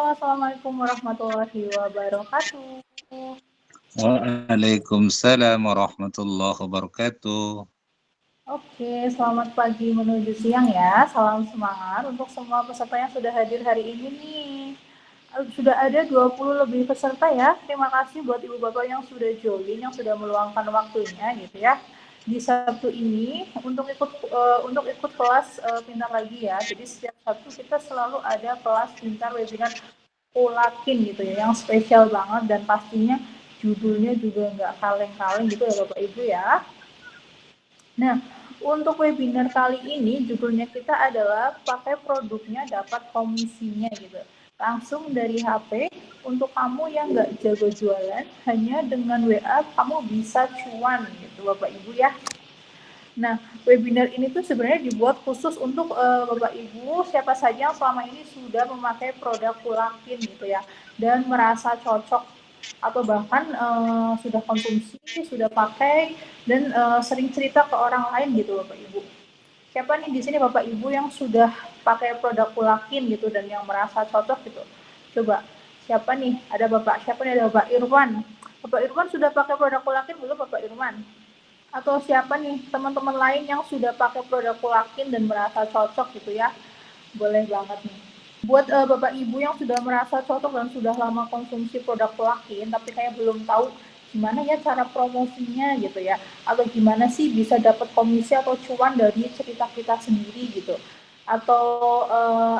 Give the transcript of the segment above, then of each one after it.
Assalamualaikum warahmatullahi wabarakatuh. Waalaikumsalam warahmatullahi wabarakatuh. Oke, selamat pagi menuju siang ya. Salam semangat untuk semua peserta yang sudah hadir hari ini nih. Sudah ada 20 lebih peserta ya. Terima kasih buat Ibu Bapak yang sudah join, yang sudah meluangkan waktunya gitu ya. Di Sabtu ini untuk ikut kelas pintar lagi ya. Jadi setiap Sabtu kita selalu ada kelas pintar webinar Ulakin gitu ya, yang spesial banget dan pastinya judulnya juga nggak kaleng-kaleng gitu ya Bapak Ibu ya. Nah, untuk webinar kali ini judulnya kita adalah pakai produknya dapat komisinya gitu. Langsung dari HP, untuk kamu yang nggak jago jualan, hanya dengan WA kamu bisa cuan gitu Bapak Ibu ya. Nah, webinar ini tuh sebenarnya dibuat khusus untuk Bapak Ibu siapa saja yang selama ini sudah memakai produk Kulakin gitu ya dan merasa cocok atau bahkan sudah konsumsi, sudah pakai dan sering cerita ke orang lain gitu Bapak Ibu. Siapa nih di sini Bapak Ibu yang sudah pakai produk Kulakin gitu dan yang merasa cocok gitu? Coba siapa nih? Ada Bapak, siapa nih? Ada Bapak Irwan. Bapak Irwan sudah pakai produk Kulakin belum Bapak Irwan? Atau siapa nih teman-teman lain yang sudah pakai produk Kulakin dan merasa cocok gitu ya, boleh banget nih. Buat Bapak Ibu yang sudah merasa cocok dan sudah lama konsumsi produk Kulakin tapi kayak belum tahu gimana ya cara promosinya gitu ya, atau gimana sih bisa dapat komisi atau cuan dari cerita kita sendiri gitu, atau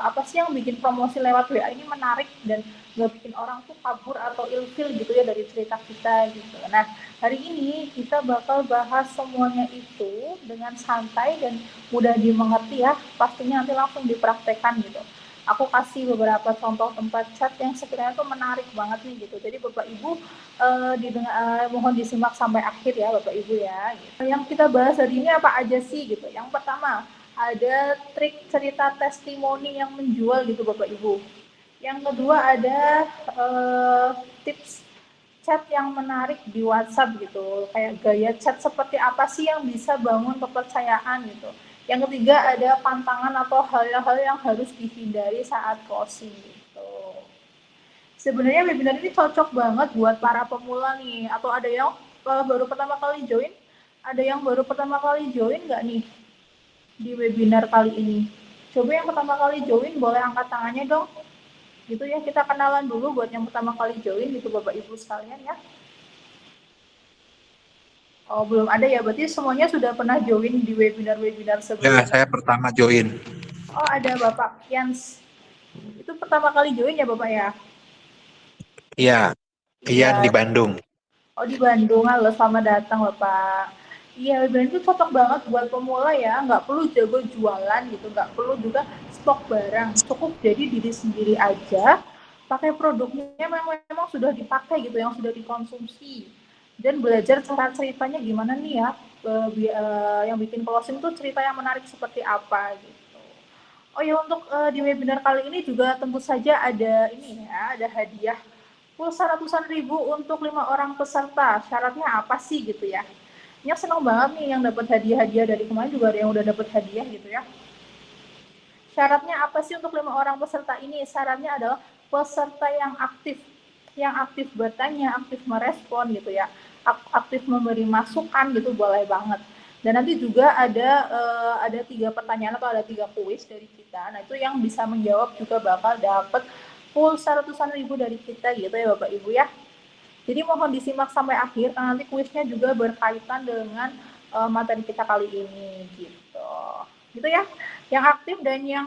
apa sih yang bikin promosi lewat WA ini menarik dan nggak bikin orang tuh kabur atau ilfil gitu ya dari cerita kita gitu. Nah, hari ini kita bakal bahas semuanya itu dengan santai dan mudah dimengerti ya, pastinya nanti langsung dipraktekkan gitu. Aku kasih beberapa contoh tempat chat yang sekiranya tuh menarik banget nih gitu. Jadi Bapak Ibu mohon disimak sampai akhir ya Bapak Ibu ya. Gitu. Yang kita bahas hari ini apa aja sih gitu. Yang pertama ada trik cerita testimoni yang menjual gitu Bapak Ibu. Yang kedua ada tips chat yang menarik di WhatsApp gitu, kayak gaya chat seperti apa sih yang bisa bangun kepercayaan gitu. Yang ketiga ada pantangan atau hal-hal yang harus dihindari saat closing gitu. Sebenarnya webinar ini cocok banget buat para pemula nih, atau ada yang baru pertama kali join? Ada yang baru pertama kali join nggak nih di webinar kali ini? Coba yang pertama kali join boleh angkat tangannya dong. Gitu ya, kita kenalan dulu buat yang pertama kali join gitu Bapak Ibu sekalian ya. Oh, belum ada ya, berarti semuanya sudah pernah join di webinar-webinar Ya, sebelumnya. saya pertama join. Oh, ada Bapak Yans. Itu pertama kali join ya Bapak ya? Iya, Ian di Iya. Bandung. Oh, di Bandung. Halo, selamat datang Bapak. Iya, webinar itu cocok banget buat pemula ya. Nggak perlu jago jualan gitu, nggak perlu juga stok barang. Cukup jadi diri sendiri aja, pakai produknya memang sudah dipakai gitu, yang sudah dikonsumsi. Dan belajar cara ceritanya gimana nih ya, yang bikin closing tuh cerita yang menarik seperti apa gitu. Oh ya, untuk di webinar kali ini juga tentu saja ada ini ya, ada hadiah pulsa ratusan ribu untuk 5 orang peserta. Syaratnya apa sih gitu ya? Yang senang banget nih yang dapat hadiah-hadiah dari kemarin juga ada yang udah dapat hadiah gitu ya. Syaratnya apa sih untuk 5 orang peserta ini? Syaratnya adalah peserta yang aktif bertanya, aktif merespon gitu ya, aktif memberi masukan gitu boleh banget. Dan nanti juga ada 3 pertanyaan atau ada 3 kuis dari kita. Nah itu yang bisa menjawab juga bakal dapat pulsa ratusan ribu dari kita gitu ya Bapak Ibu ya. Jadi mohon disimak sampai akhir karena nanti kuisnya juga berkaitan dengan materi kita kali ini gitu. Gitu ya. Yang aktif dan yang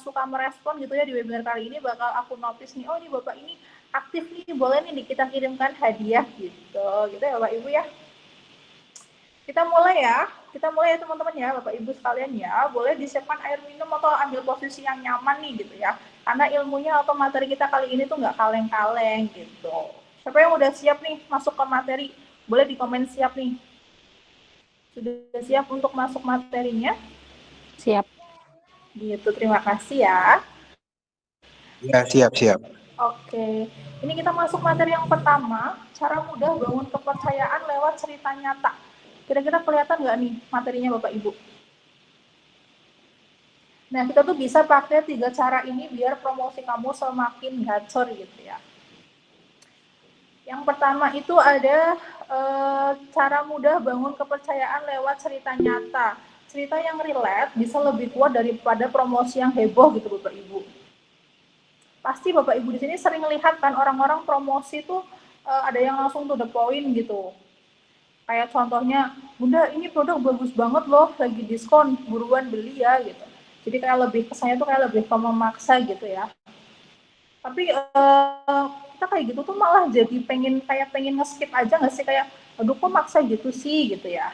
suka merespon gitu ya di webinar kali ini bakal aku notice nih, oh ini Bapak ini aktif nih, boleh nih kita kirimkan hadiah gitu. Gitu ya Bapak Ibu ya. Kita mulai ya teman-teman ya, Bapak Ibu sekalian ya, boleh disiapkan air minum atau ambil posisi yang nyaman nih gitu ya, karena ilmunya atau materi kita kali ini tuh nggak kaleng-kaleng gitu. Siapa yang udah siap nih masuk ke materi, boleh di komen siap nih. Sudah siap untuk masuk materinya? Siap. Gitu, terima kasih ya. Ya, siap. Oke, ini kita masuk materi yang pertama, cara mudah bangun kepercayaan lewat cerita nyata. Kira-kira kelihatan nggak nih materinya Bapak Ibu? Nah, kita tuh bisa pakai 3 cara ini biar promosi kamu semakin gacor gitu ya. Yang pertama itu ada cara mudah bangun kepercayaan lewat cerita nyata. Cerita yang relate bisa lebih kuat daripada promosi yang heboh gitu Bapak Ibu. Pasti Bapak Ibu di sini sering lihat kan orang-orang promosi tuh ada yang langsung to the point gitu. Kayak contohnya, Bunda ini produk bagus banget loh, lagi diskon, buruan beli ya gitu. Jadi kayak lebih kesannya tuh kayak lebih ke memaksa gitu ya. Tapi kita kayak gitu tuh malah jadi pengen nge-skip aja nggak sih, kayak aduh kok maksa gitu sih gitu ya.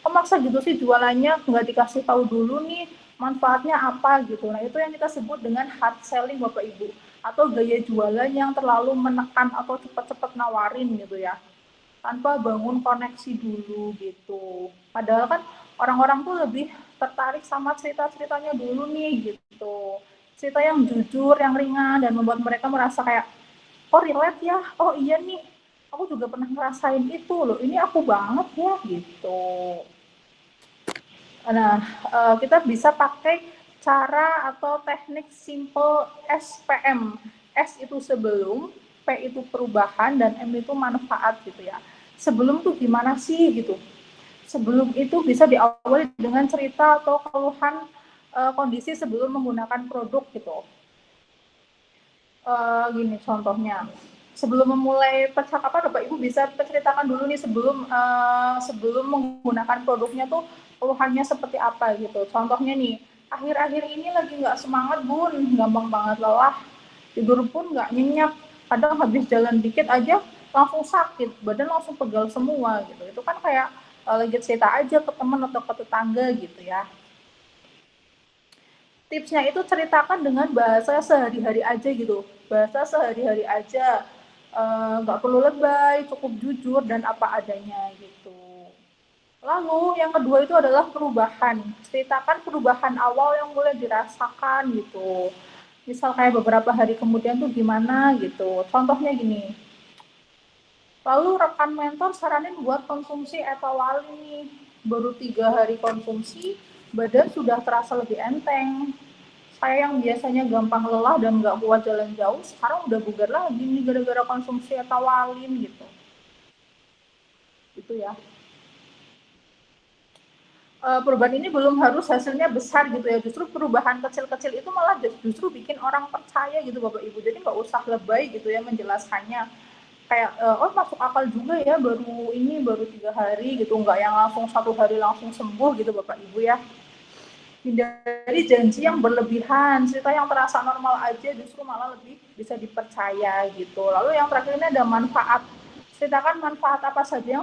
Kok maksa gitu sih jualannya, nggak dikasih tahu dulu nih manfaatnya apa gitu. Nah itu yang kita sebut dengan hard selling Bapak Ibu, atau gaya jualan yang terlalu menekan atau cepat-cepat nawarin gitu ya, tanpa bangun koneksi dulu gitu. Padahal kan orang-orang tuh lebih tertarik sama cerita-ceritanya dulu nih gitu. Cerita yang jujur, yang ringan, dan membuat mereka merasa kayak, oh relate ya, oh iya nih, aku juga pernah ngerasain itu loh, ini aku banget ya gitu. Nah, kita bisa pakai cara atau teknik simple SPM. S itu sebelum, P itu perubahan, dan M itu manfaat gitu ya. Sebelum tuh gimana sih gitu. Sebelum itu bisa diawali dengan cerita atau keluhan kondisi sebelum menggunakan produk gitu. Gini contohnya, sebelum memulai percakapan Bapak Ibu bisa ceritakan dulu nih sebelum menggunakan produknya tuh keluhannya seperti apa gitu. Contohnya nih, akhir-akhir ini lagi nggak semangat Bun, gampang banget lelah, tidur pun nggak nyenyak, kadang habis jalan dikit aja langsung sakit, badan langsung pegal semua gitu. Itu kan kayak lagi cerita aja ke teman atau ke tetangga gitu ya. Tipsnya itu ceritakan dengan bahasa sehari-hari aja gitu, bahasa sehari-hari aja, nggak perlu lebay, cukup jujur dan apa adanya gitu. Lalu yang kedua itu adalah perubahan, ceritakan perubahan awal yang mulai dirasakan gitu, misal kayak beberapa hari kemudian tuh gimana gitu, contohnya gini, lalu rekan mentor saranin buat konsumsi etawali nih, baru 3 hari konsumsi, badan sudah terasa lebih enteng. Saya yang biasanya gampang lelah dan nggak kuat jalan jauh, sekarang udah bugar lagi nih gara-gara konsumsi etawalin gitu. Itu ya. Perubahan ini belum harus hasilnya besar gitu ya. Justru perubahan kecil-kecil itu malah justru bikin orang percaya gitu Bapak Ibu. Jadi nggak usah lebay gitu ya menjelaskannya. Kayak oh masuk akal juga ya, baru 3 hari gitu, nggak yang langsung 1 hari langsung sembuh gitu Bapak Ibu ya. Hindari janji yang berlebihan, cerita yang terasa normal aja justru malah lebih bisa dipercaya gitu. Lalu yang terakhir ini ada manfaat. Ceritakan manfaat apa saja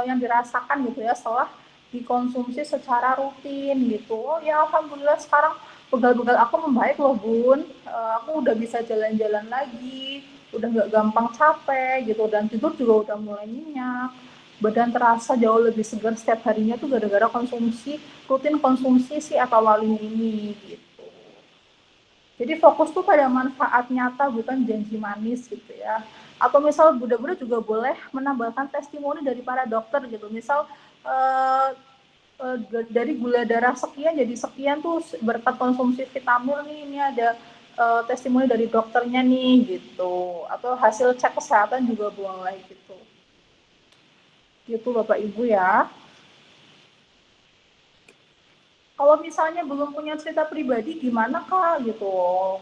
yang dirasakan gitu ya setelah dikonsumsi secara rutin gitu. Oh ya alhamdulillah sekarang begal-begal aku membaik loh Bun, aku udah bisa jalan-jalan lagi, udah nggak gampang capek gitu, dan tidur juga udah mulai nyenyak, badan terasa jauh lebih segar setiap harinya tuh gara-gara rutin konsumsi si etawalin ini gitu. Jadi fokus tuh pada manfaat nyata bukan janji manis gitu ya. Atau misal Bunda-Bunda juga boleh menambahkan testimoni dari para dokter gitu. Misal eh, dari gula darah sekian jadi sekian tuh berkat konsumsi vitamin nih, ini ada testimoni dari dokternya nih gitu. Atau hasil cek kesehatan juga boleh gitu. Gitu Bapak Ibu ya. Kalau misalnya belum punya cerita pribadi gimana Kak gitu,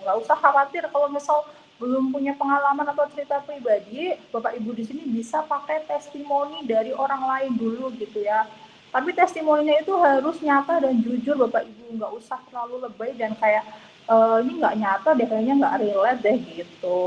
nggak usah khawatir kalau misal belum punya pengalaman atau cerita pribadi, Bapak Ibu di sini bisa pakai testimoni dari orang lain dulu gitu ya. Tapi testimoninya itu harus nyata dan jujur Bapak Ibu, nggak usah terlalu lebay dan kayak ini nggak nyata deh, kayaknya nggak relate deh gitu.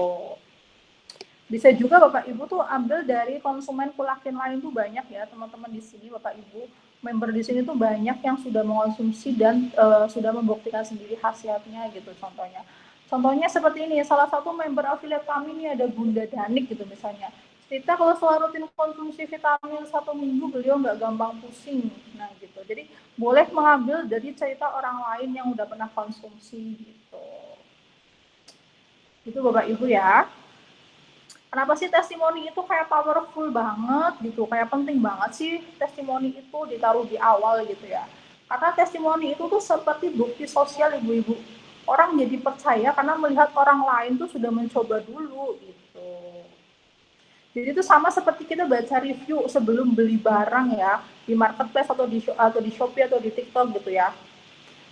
Bisa juga Bapak Ibu tuh ambil dari konsumen kulakin lain tuh banyak ya teman-teman di sini Bapak Ibu, member di sini tuh banyak yang sudah mengonsumsi dan sudah membuktikan sendiri khasiatnya gitu contohnya. Contohnya seperti ini, salah satu member affiliate kami ini ada Bunda Danik gitu misalnya. Cerita kalau setelah rutin konsumsi vitamin 1 minggu beliau nggak gampang pusing. Nah gitu. Jadi boleh mengambil dari cerita orang lain yang udah pernah konsumsi gitu. Itu Bapak Ibu ya. Kenapa sih testimoni itu kayak powerful banget gitu, kayak penting banget sih testimoni itu ditaruh di awal gitu ya. Karena testimoni itu tuh seperti bukti sosial ibu-ibu. Orang jadi percaya karena melihat orang lain tuh sudah mencoba dulu gitu. Jadi itu sama seperti kita baca review sebelum beli barang ya di marketplace atau di Shopee atau di TikTok gitu ya.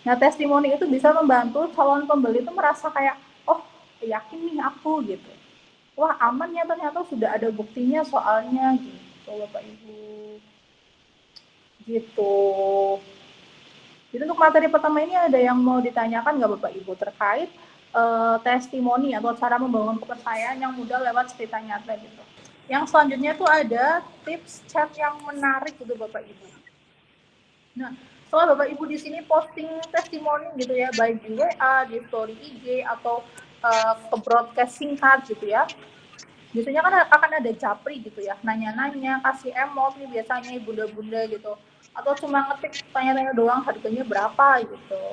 Nah, testimoni itu bisa membantu calon pembeli itu merasa kayak, oh yakin nih aku gitu. Wah aman ya ternyata sudah ada buktinya soalnya gitu Bapak Ibu. Gitu. Jadi untuk materi pertama ini ada yang mau ditanyakan nggak Bapak Ibu terkait testimoni atau cara membangun kepercayaan yang mudah lewat cerita nyata gitu. Yang selanjutnya tuh ada tips chat yang menarik gitu Bapak Ibu. Nah, setelah Bapak Ibu di sini posting testimoni gitu ya, baik di WA, di story IG atau ke broadcast singkat gitu ya. Biasanya kan akan ada japri gitu ya, nanya-nanya, kasih emot nih biasanya bunda-bunda gitu. Atau cuma ngetik tanya-tanya doang harganya berapa gitu.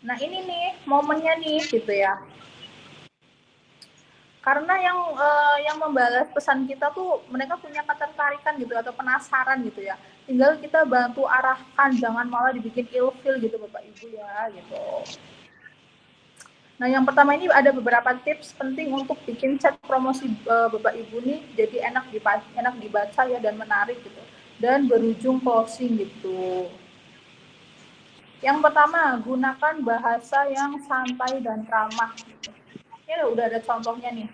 Nah ini nih momennya nih gitu ya. Karena yang membalas pesan kita tuh mereka punya ketertarikan gitu atau penasaran gitu ya. Tinggal kita bantu arahkan, jangan malah dibikin ilfil gitu Bapak Ibu ya gitu. Nah, yang pertama ini ada beberapa tips penting untuk bikin chat promosi Bapak Ibu nih jadi enak dibaca ya dan menarik gitu. Dan berujung closing gitu. Yang pertama, gunakan bahasa yang santai dan ramah gitu. Ini udah ada contohnya nih.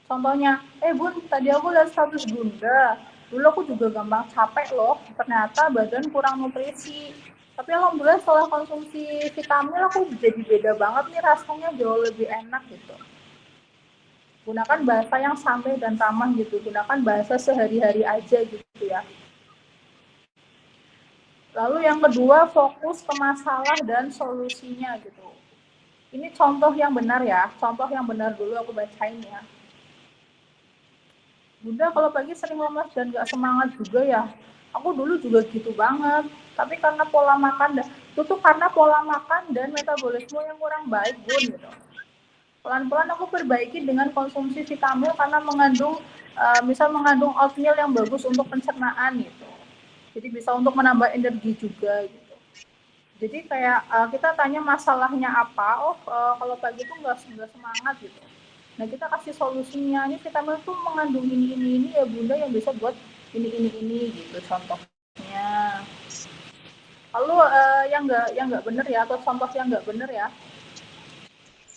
Contohnya, Bun, tadi aku lihat status Bunda. Dulu aku juga gampang capek loh, ternyata badan kurang nutrisi. Tapi alhamdulillah setelah konsumsi vitamin aku jadi beda banget nih rasanya jauh lebih enak gitu. Gunakan bahasa yang santai dan ramah gitu, gunakan bahasa sehari-hari aja gitu ya. Lalu yang kedua, fokus ke masalah dan solusinya gitu. Ini contoh yang benar ya, contoh yang benar dulu aku bacain ya. Bunda kalau pagi sering lemas dan gak semangat juga ya. Aku dulu juga gitu banget. Tapi karena pola makan, itu tuh karena pola makan dan metabolisme yang kurang baik, Bun. Gitu. Pelan-pelan aku perbaiki dengan konsumsi vitamin karena misal mengandung oatmeal yang bagus untuk pencernaan gitu. Jadi bisa untuk menambah energi juga gitu. Jadi kayak kita tanya masalahnya apa, kalau pagi itu nggak semangat gitu. Nah kita kasih solusinya, ini vitamin tuh mengandung ini ya Bunda yang bisa buat ini gitu contohnya. Lalu yang nggak bener ya atau contoh yang nggak bener ya,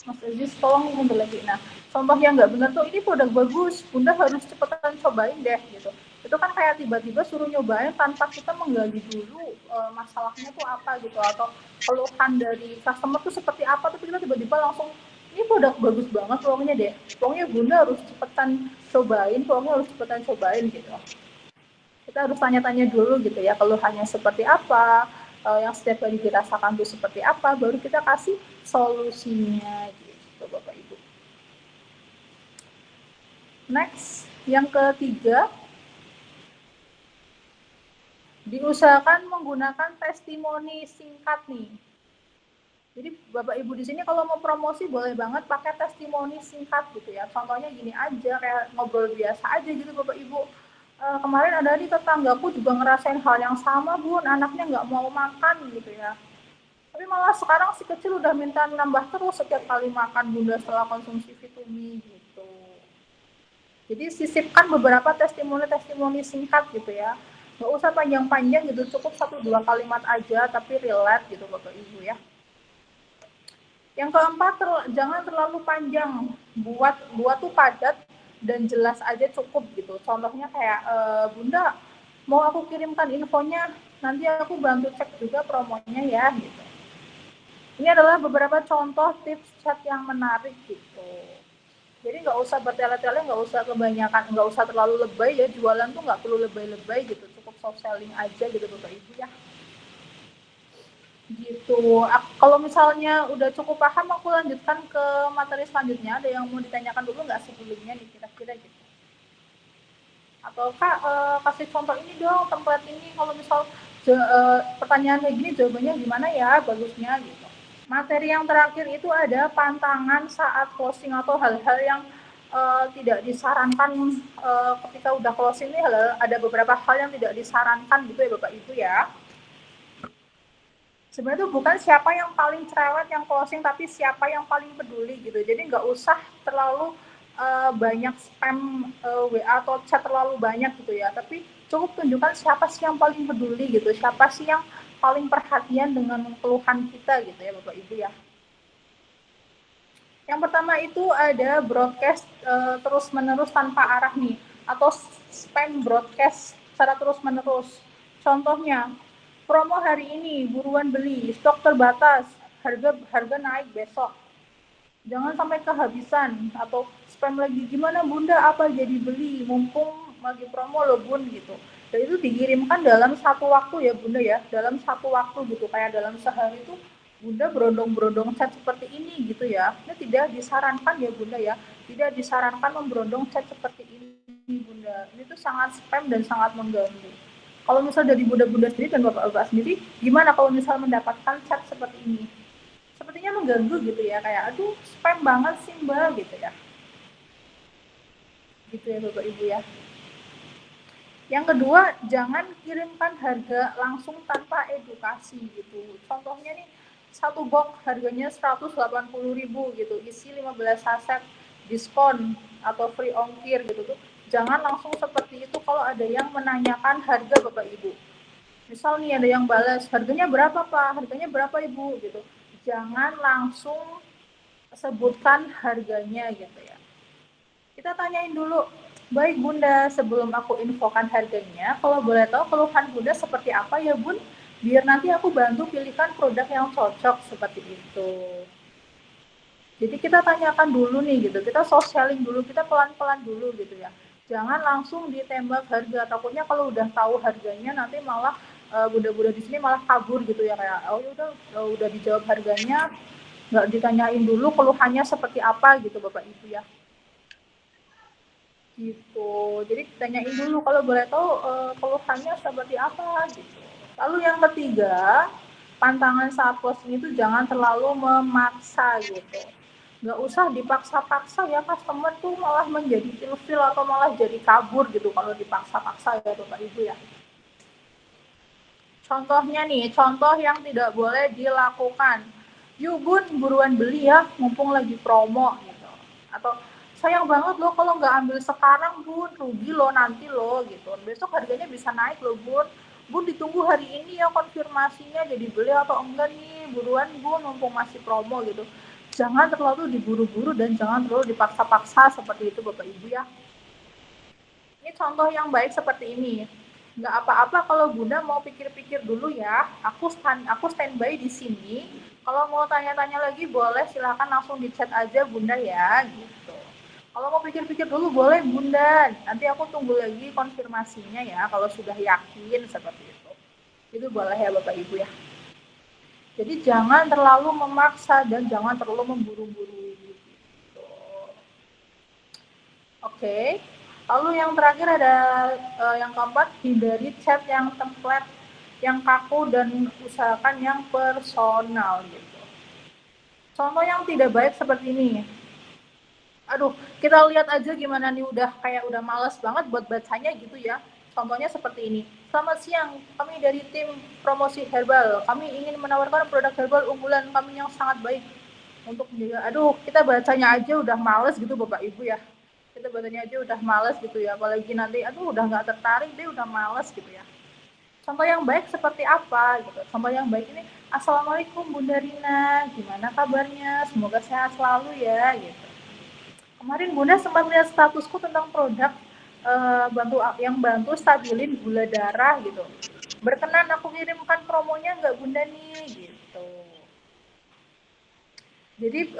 Mas Aziz tolong mundur lagi. Nah contoh yang nggak bener tuh ini produk bagus, Bunda harus cepetan cobain deh gitu. Itu kan kayak tiba-tiba suruh nyobain tanpa kita menggali dulu masalahnya tuh apa gitu atau keluhan dari customer tuh seperti apa, tapi kita tiba-tiba langsung ini produk bagus banget pokoknya Bunda harus cepetan cobain gitu. Kita harus tanya-tanya dulu gitu ya keluhannya seperti apa, yang setiap kali dirasakan tuh seperti apa, baru kita kasih solusinya gitu Bapak Ibu. Next, yang ketiga, diusahakan menggunakan testimoni singkat nih. Jadi Bapak Ibu di sini kalau mau promosi boleh banget pakai testimoni singkat gitu ya. Contohnya gini aja, kayak ngobrol biasa aja gitu Bapak Ibu. Kemarin ada nih tetanggaku juga ngerasain hal yang sama Bun, anaknya nggak mau makan gitu ya. Tapi malah sekarang si kecil udah minta nambah terus setiap kali makan Bunda setelah konsumsi vitamin gitu. Jadi sisipkan beberapa testimoni singkat gitu ya. Nggak usah panjang-panjang gitu, cukup 1-2 kalimat aja tapi relate gitu Bapak Ibu ya. Yang keempat, jangan terlalu panjang. Buat tuh padat dan jelas aja cukup gitu. Contohnya kayak Bunda mau aku kirimkan infonya, nanti aku bantu cek juga promonya ya gitu. Ini adalah beberapa contoh tips chat yang menarik gitu. Jadi nggak usah bertele-tele, nggak usah kebanyakan, nggak usah terlalu lebay ya. Jualan tuh nggak perlu lebay-lebay gitu. Cukup soft selling aja gitu Bapak Ibu ya. Gitu. Kalau misalnya udah cukup paham, aku lanjutkan ke materi selanjutnya. Ada yang mau ditanyakan dulu nggak sebelumnya nih kira-kira gitu? Atau Kak, kasih contoh ini dong, template ini kalau misal pertanyaan kayak gini jawabannya gimana ya bagusnya gitu. Materi yang terakhir itu ada pantangan saat closing atau hal-hal yang tidak disarankan ketika udah closing ini, ada beberapa hal yang tidak disarankan gitu ya Bapak Ibu ya. Sebenarnya itu bukan siapa yang paling cerewet yang closing, tapi siapa yang paling peduli gitu. Jadi nggak usah terlalu banyak spam WA atau chat terlalu banyak gitu ya. Tapi cukup tunjukkan siapa sih yang paling peduli gitu, siapa sih yang paling perhatian dengan keluhan kita gitu ya Bapak Ibu ya. Yang pertama itu ada broadcast terus-menerus tanpa arah nih, atau spam broadcast secara terus-menerus. Contohnya, promo hari ini, buruan beli, stok terbatas, harga naik besok. Jangan sampai kehabisan, atau spam lagi, gimana bunda, apa jadi beli, mumpung lagi promo loh bun gitu. Dan itu dikirimkan dalam satu waktu ya bunda ya, dalam satu waktu gitu, kayak dalam sehari itu bunda berondong-berondong chat seperti ini gitu ya. Ini tidak disarankan ya bunda ya, tidak disarankan memberondong chat seperti ini bunda. Ini tuh sangat spam dan sangat mengganggu. Kalau misal dari bunda-bunda sendiri dan bapak-bapak sendiri, gimana kalau misal mendapatkan chat seperti ini? Sepertinya mengganggu gitu ya, kayak aduh spam banget sih mbak gitu ya, gitu ya bapak ibu ya. Yang kedua, jangan kirimkan harga langsung tanpa edukasi gitu. Contohnya nih, satu box harganya 180.000 gitu, isi 15 saset, diskon atau free ongkir gitu tuh. Jangan langsung seperti itu kalau ada yang menanyakan harga bapak ibu. Misal nih ada yang balas, harganya berapa pak, harganya berapa ibu gitu. Jangan langsung sebutkan harganya gitu ya. Kita tanyain dulu, baik bunda, sebelum aku infokan harganya, kalau boleh tahu keluhan bunda seperti apa ya bun, biar nanti aku bantu pilihkan produk yang cocok seperti itu. Jadi kita tanyakan dulu nih gitu, kita sosialin dulu, kita pelan-pelan dulu gitu ya. Jangan langsung ditembak harga, takutnya kalau udah tahu harganya nanti malah bunda-bunda di sini malah kabur gitu ya, kayak oh udah dijawab harganya, nggak ditanyain dulu keluhannya seperti apa gitu bapak ibu ya. Gitu. Jadi tanyain dulu kalau boleh tahu keluhannya seperti apa gitu. Lalu yang ketiga, pantangan saat posting itu jangan terlalu memaksa gitu. Nggak usah dipaksa-paksa ya, customer tuh malah menjadi ilfil atau malah jadi kabur gitu kalau dipaksa-paksa ya Bapak Ibu ya. Contohnya nih, contoh yang tidak boleh dilakukan. Yuk bun, buruan beli ya, mumpung lagi promo gitu. Atau sayang banget loh kalau nggak ambil sekarang bun, rugi loh nanti loh gitu. Besok harganya bisa naik loh bun. Bun ditunggu hari ini ya konfirmasinya jadi beli atau enggak nih, buruan bun mumpung masih promo gitu. Jangan terlalu diburu-buru dan jangan terlalu dipaksa-paksa seperti itu Bapak Ibu ya. Ini contoh yang baik seperti ini. Nggak apa-apa kalau Bunda mau pikir-pikir dulu ya. Aku standby di sini. Kalau mau tanya-tanya lagi boleh silahkan langsung di chat aja Bunda ya gitu. Kalau mau pikir-pikir dulu boleh Bunda. Nanti aku tunggu lagi konfirmasinya ya kalau sudah yakin seperti itu. Itu boleh ya Bapak Ibu ya. Jadi jangan terlalu memaksa dan jangan terlalu memburu-buru gitu. Oke. Lalu yang terakhir ada yang keempat, hindari chat yang template, yang kaku dan usahakan yang personal gitu. Contoh yang tidak baik seperti ini. Aduh, kita lihat aja gimana nih udah males banget buat bacanya gitu ya. Contohnya seperti ini. Selamat siang, kami dari tim promosi herbal. Kami ingin menawarkan produk herbal unggulan kami yang sangat baik untuk menjaga. Aduh, kita bacanya aja udah males gitu Bapak Ibu ya. Kita bacanya aja udah males gitu ya, apalagi nanti aduh udah nggak tertarik deh, udah males gitu ya. Contoh yang baik seperti apa gitu. Contoh yang baik ini, Assalamualaikum Bunda Rina, gimana kabarnya, semoga sehat selalu ya gitu. Kemarin Bunda sempat lihat statusku tentang produk yang bantu stabilin gula darah gitu, berkenan aku kirimkan promonya nggak Bunda nih gitu. Jadi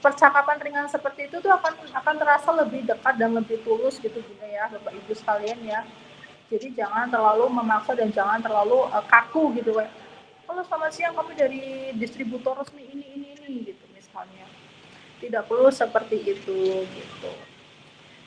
percakapan ringan seperti itu tuh akan terasa lebih dekat dan lebih tulus gitu Bunda ya, Bapak Ibu sekalian ya. Jadi jangan terlalu memaksa dan jangan terlalu kaku gitu kayak, halo selamat siang kami dari distributor resmi ini gitu misalnya. Tidak perlu seperti itu gitu.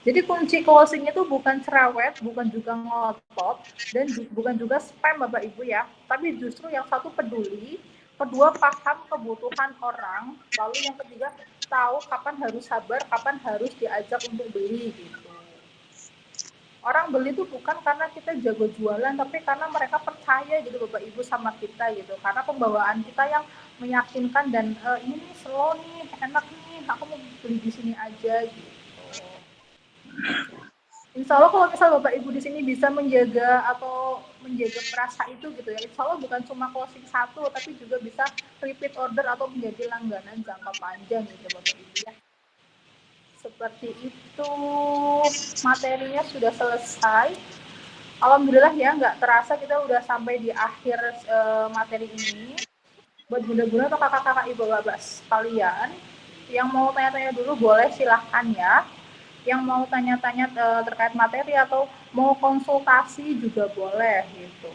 Jadi kunci closing itu bukan cerewet, bukan juga ngotot, dan bukan juga spam Bapak Ibu ya. Tapi justru yang satu peduli, kedua paham kebutuhan orang, lalu yang ketiga tahu kapan harus sabar, kapan harus diajak untuk beli gitu. Orang beli itu bukan karena kita jago jualan, tapi karena mereka percaya gitu Bapak Ibu sama kita gitu. Karena pembawaan kita yang meyakinkan dan ini nih slow nih, enak nih, aku mau beli di sini aja gitu. Insya Allah kalau misal Bapak Ibu di sini bisa menjaga atau menjaga perasa itu gitu ya, Insya Allah bukan cuma closing satu, tapi juga bisa repeat order atau menjadi langganan jangka panjang gitu Bapak Ibu ya. Seperti itu, materinya sudah selesai. Alhamdulillah ya, nggak terasa kita udah sampai di akhir materi ini. Buat bunda-bunda atau kakak-kakak ibu bapak sekalian, yang mau tanya-tanya dulu boleh silahkan ya. Yang mau tanya-tanya terkait materi atau mau konsultasi juga boleh gitu.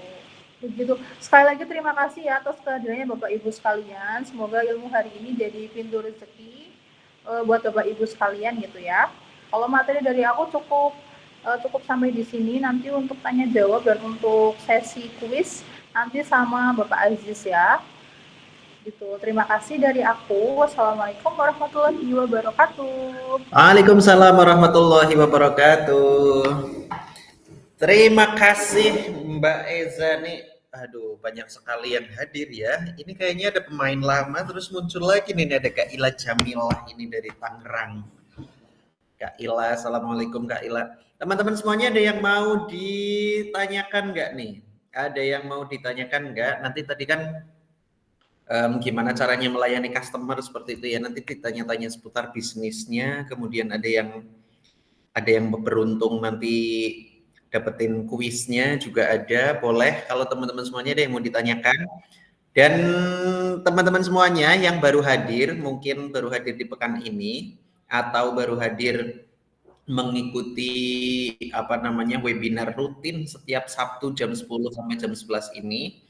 Begitu. Sekali lagi terima kasih ya atas kehadirannya Bapak Ibu sekalian. Semoga ilmu hari ini jadi pintu rezeki buat Bapak Ibu sekalian gitu ya. Kalau materi dari aku cukup sampai di sini. Nanti untuk tanya jawab dan untuk sesi kuis nanti sama Bapak Aziz ya. Gitu. Terima kasih dari aku. Wassalamualaikum warahmatullahi wabarakatuh. Waalaikumsalam warahmatullahi wabarakatuh. Terima kasih Mbak Eza nih. Aduh, banyak sekali yang hadir ya. Ini kayaknya ada pemain lama terus muncul lagi nih. Ada Kak Ila Jamilah ini dari Tangerang. Kak Ila, assalamualaikum Kak Ila. Teman-teman semuanya ada yang mau ditanyakan nggak nih? Ada yang mau ditanyakan nggak? Nanti tadi kan gimana caranya melayani customer seperti itu ya. Nanti ditanya-tanya seputar bisnisnya. Kemudian ada yang beruntung nanti dapetin kuisnya juga ada, boleh kalau teman-teman semuanya ada yang mau ditanyakan. Dan teman-teman semuanya yang baru hadir, mungkin baru hadir di pekan ini atau baru hadir mengikuti webinar rutin setiap Sabtu jam 10 sampai jam 11 ini,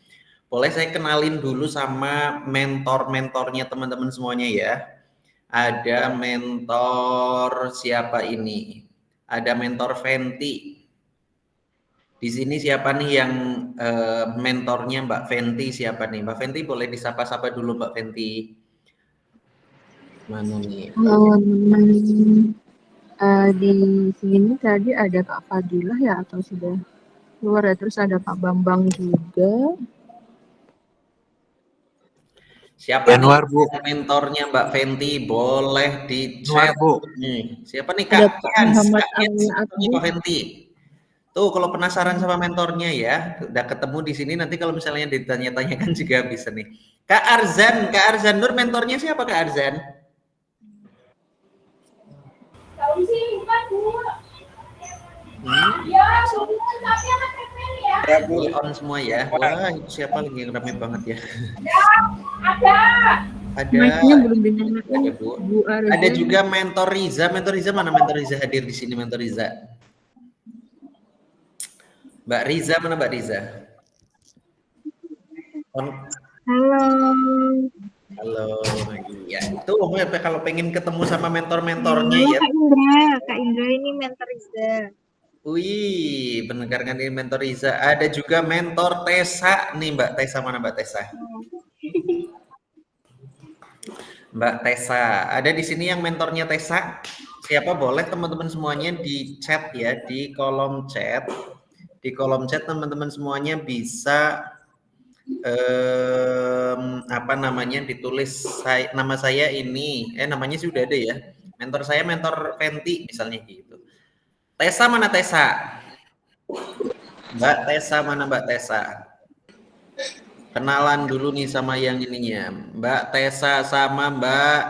boleh saya kenalin dulu sama mentor-mentornya teman-teman semuanya ya. Ada mentor siapa ini? Ada mentor Fenty. Di sini siapa nih yang mentornya Mbak Fenty siapa nih? Mbak Fenty boleh disapa-sapa dulu Mbak Fenty. Mana nih? Halo teman-teman, di sini tadi ada Kak Fadilah ya atau sudah keluar ya, terus ada Kak Bambang juga. Siapa Januar, nih Bu. mentornya Mbak Fenty? Boleh di Januar, chat Bu. nih. Siapa nih Ada Kak Pak Hans? Muhammad Kak Hans, Al-Atbi. Mbak Fenty. Tuh kalau penasaran sama mentornya ya, udah ketemu di sini, nanti kalau misalnya ditanya-tanyakan juga bisa nih. Kak Arzan Nur mentornya siapa Kak Arzan? Tahu sih, bukan Bu. Ya, tapi anak keren ya. Ya, Bu, on semua ya. Wah, itu siapa lagi yang rame banget ya? Ada. Mic-nya belum dinyalakan. Ada, Bu. Arzan. Ada juga mentor Riza. Mentor Riza mana mentor Riza hadir di sini mentor Riza? Mbak Riza mana Mbak Riza? Halo. Halo. Iya, itu kalau pengen ketemu sama mentor-mentornya ya. Kak Indra ini mentor Riza. Wih, mendengarkan ini mentor Riza. Ada juga mentor Tessa nih Mbak Tessa, mana Mbak Tessa? Mbak Tessa, ada di sini yang mentornya Tessa. Siapa boleh teman-teman semuanya di chat ya, di kolom chat. Di kolom chat teman-teman semuanya bisa ditulis nama saya ini. Namanya sudah ada ya. Mentor saya mentor Fenty misalnya gitu. Tessa mana Tessa? Mbak Tessa mana Mbak Tessa? Kenalan dulu nih sama yang ininya. Mbak Tessa sama Mbak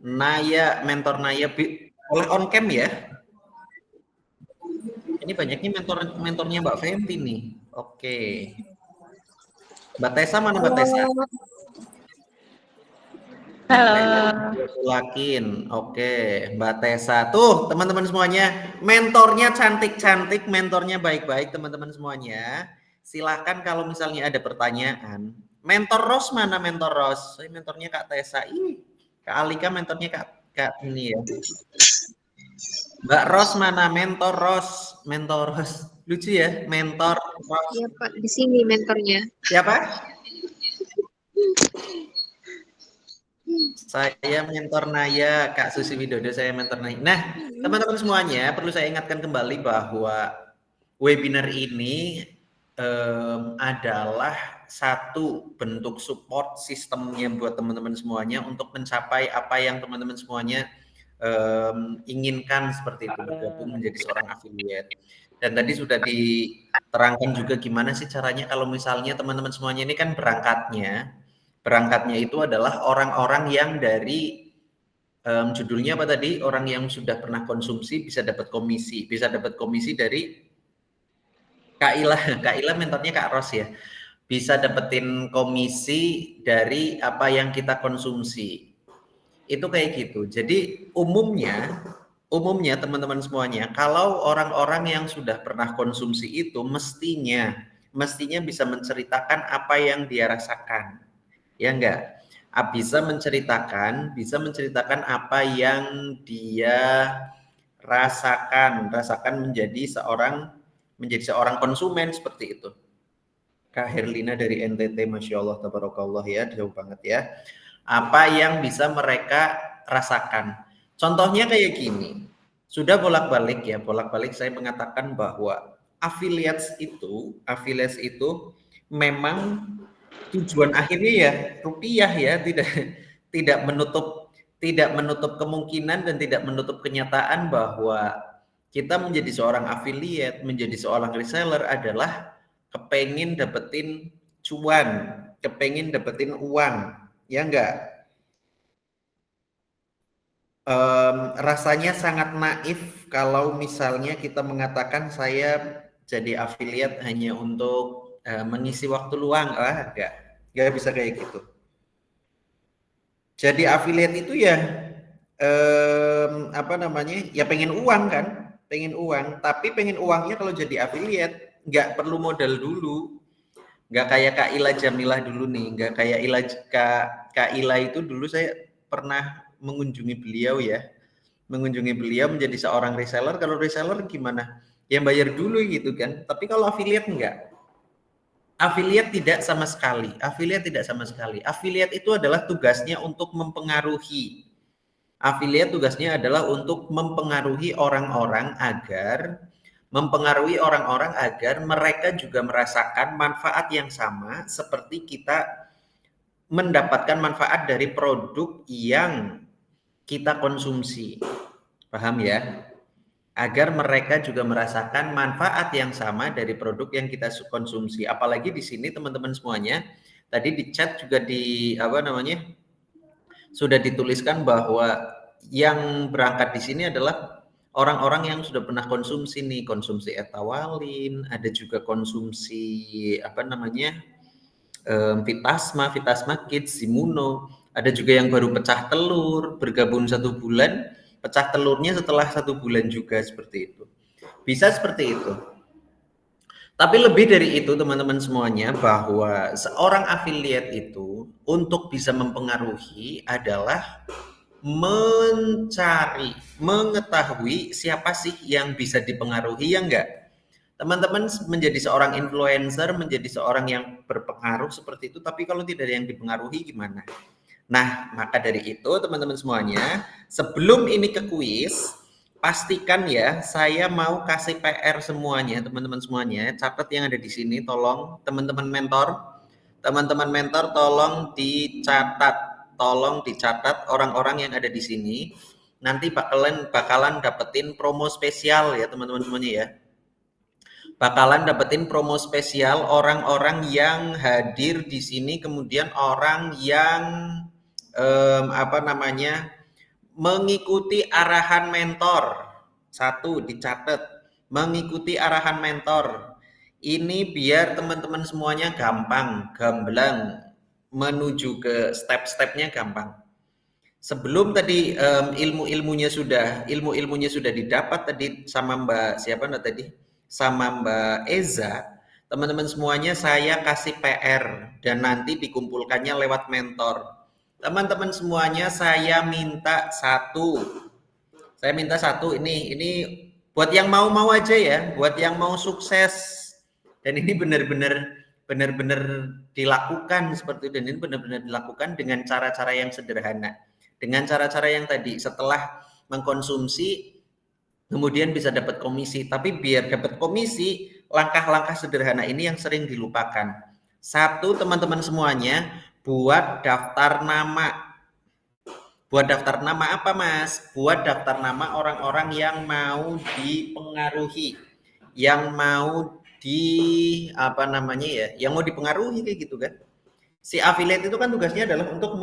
Naya, mentor Naya oleh on cam ya. Ini banyaknya mentornya Mbak Fenty nih. Oke. Mbak Tessa mana Mbak Tessa? Halo. Lakin. Oke, Mbak Tessa. Tuh, teman-teman semuanya, mentornya cantik-cantik, mentornya baik-baik, teman-teman semuanya. Silahkan kalau misalnya ada pertanyaan. Mentor Ros mana mentor Ros? Mentornya Kak Tessa. Ih, Kak Alika mentornya Kak ini ya. Mbak Ros mana mentor Ros? Mentor Ros. Lucu ya, mentor Ros. Iya Pak, di sini mentornya. Siapa? Saya mentor Naya, Kak Susi Widodo, saya mentor Naya. Nah, teman-teman semuanya, perlu saya ingatkan kembali bahwa webinar ini adalah satu bentuk support sistemnya buat teman-teman semuanya untuk mencapai apa yang teman-teman semuanya inginkan, seperti itu, bergabung menjadi seorang affiliate. Dan tadi sudah diterangkan juga gimana sih caranya kalau misalnya teman-teman semuanya ini kan berangkatnya itu adalah orang-orang yang dari judulnya apa tadi, orang yang sudah pernah konsumsi bisa dapat komisi dari Kak Ila mentornya Kak Ros ya, bisa dapetin komisi dari apa yang kita konsumsi. Itu kayak gitu. Jadi umumnya teman-teman semuanya, kalau orang-orang yang sudah pernah konsumsi itu mestinya bisa menceritakan apa yang dia rasakan. Ya enggak? Bisa menceritakan apa yang dia rasakan menjadi seorang konsumen, seperti itu. Kak Herlina dari NTT, Masya Allah, tabarakallah ya, jauh banget ya. Apa yang bisa mereka rasakan. Contohnya kayak gini, sudah bolak-balik saya mengatakan bahwa affiliates itu memang tujuan akhirnya ya rupiah ya, tidak menutup kemungkinan dan tidak menutup kenyataan bahwa kita menjadi seorang affiliate, menjadi seorang reseller adalah kepengen dapetin cuan, kepengen dapetin uang, ya enggak? Rasanya sangat naif kalau misalnya kita mengatakan saya jadi affiliate hanya untuk mengisi waktu luang. Enggak bisa kayak gitu. Jadi affiliate itu ya ya pengen uang kan, pengen uang, tapi pengen uangnya kalau jadi affiliate nggak perlu modal dulu, nggak kayak Kak Ila Jamilah dulu nih, nggak kayak Kak Ila itu dulu saya pernah mengunjungi beliau menjadi seorang reseller. Kalau reseller gimana? Ya bayar dulu gitu kan, tapi kalau affiliate enggak. Affiliate tidak sama sekali. Affiliate itu adalah tugasnya untuk mempengaruhi. Affiliate tugasnya adalah untuk mempengaruhi orang-orang agar mereka juga merasakan manfaat yang sama seperti kita mendapatkan manfaat dari produk yang kita konsumsi. Paham ya? Agar mereka juga merasakan manfaat yang sama dari produk yang kita konsumsi. Apalagi di sini teman-teman semuanya, tadi di chat juga sudah dituliskan bahwa yang berangkat di sini adalah orang-orang yang sudah pernah konsumsi etawalin, ada juga konsumsi Vitasma Kids, Zimuno, ada juga yang baru pecah telur, bergabung 1 bulan, pecah telurnya setelah 1 bulan juga, seperti itu. Bisa seperti itu. Tapi lebih dari itu teman-teman semuanya, bahwa seorang affiliate itu untuk bisa mempengaruhi adalah mengetahui siapa sih yang bisa dipengaruhi, ya enggak? Teman-teman menjadi seorang influencer, menjadi seorang yang berpengaruh seperti itu, tapi kalau tidak ada yang dipengaruhi gimana? Nah, maka dari itu teman-teman semuanya, sebelum ini ke kuis, pastikan ya, saya mau kasih PR semuanya, teman-teman semuanya, catat yang ada di sini, tolong teman-teman mentor tolong dicatat orang-orang yang ada di sini. Nanti bakalan dapetin promo spesial ya teman-teman semuanya ya. Bakalan dapetin promo spesial orang-orang yang hadir di sini, kemudian orang yang mengikuti arahan mentor. 1 dicatat, mengikuti arahan mentor. Ini biar teman-teman semuanya gamblang menuju ke step-stepnya gampang. Sebelum tadi ilmu-ilmunya sudah didapat tadi sama Mbak Eza, teman-teman semuanya saya kasih PR dan nanti dikumpulkannya lewat mentor. Teman-teman semuanya saya minta satu, ini buat yang mau aja ya, buat yang mau sukses, dan ini benar-benar benar-benar dilakukan seperti itu, dan ini benar-benar dilakukan dengan cara-cara yang sederhana, dengan cara-cara yang tadi setelah mengkonsumsi kemudian bisa dapat komisi. Tapi biar dapat komisi, langkah-langkah sederhana ini yang sering dilupakan. Satu, teman-teman semuanya buat daftar nama. Buat daftar nama apa, Mas? Buat daftar nama orang-orang yang mau dipengaruhi, yang mau apa namanya ya, yang mau dipengaruhi kayak gitu kan. Si affiliate itu kan tugasnya adalah untuk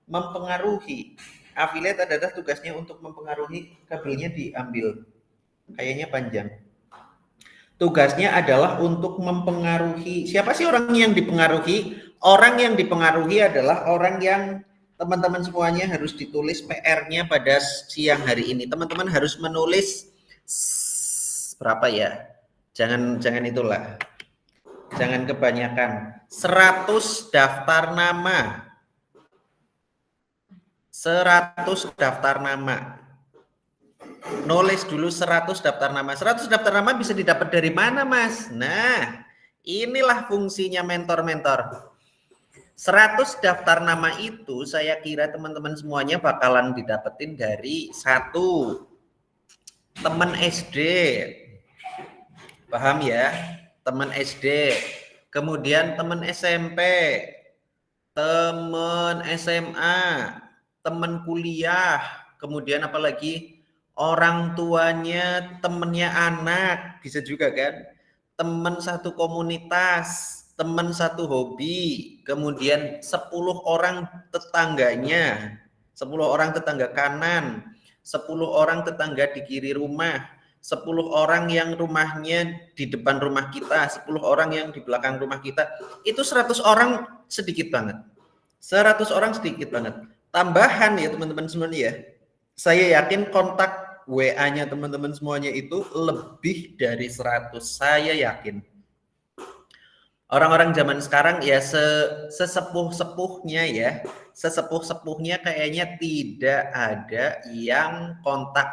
mempengaruhi. Affiliate adalah tugasnya untuk mempengaruhi, kabelnya diambil. Kayaknya panjang. Tugasnya adalah untuk mempengaruhi. Siapa sih orang yang dipengaruhi? Orang yang dipengaruhi adalah orang yang teman-teman semuanya harus ditulis PR-nya pada siang hari ini. Teman-teman harus menulis berapa ya? Jangan itulah. Jangan kebanyakan. 100 daftar nama. 100 daftar nama. Nulis dulu 100 daftar nama. 100 daftar nama bisa didapat dari mana, Mas? Nah, inilah fungsinya mentor-mentor. 100 daftar nama itu saya kira teman-teman semuanya bakalan didapetin dari satu teman SD. Paham ya? Teman SD. Kemudian teman SMP. Teman SMA. Teman kuliah, kemudian apalagi orang tuanya, temennya anak, bisa juga kan, teman satu komunitas, teman satu hobi, kemudian 10 orang tetangganya, 10 orang tetangga kanan, 10 orang tetangga di kiri rumah, 10 orang yang rumahnya di depan rumah kita, 10 orang yang di belakang rumah kita. Itu 100 orang sedikit banget. 100 orang sedikit banget. Tambahan ya teman-teman semuanya ya, saya yakin kontak WA-nya teman-teman semuanya itu lebih dari 100, saya yakin. Orang-orang zaman sekarang ya sesepuh-sepuhnya ya, sesepuh-sepuhnya kayaknya tidak ada yang kontak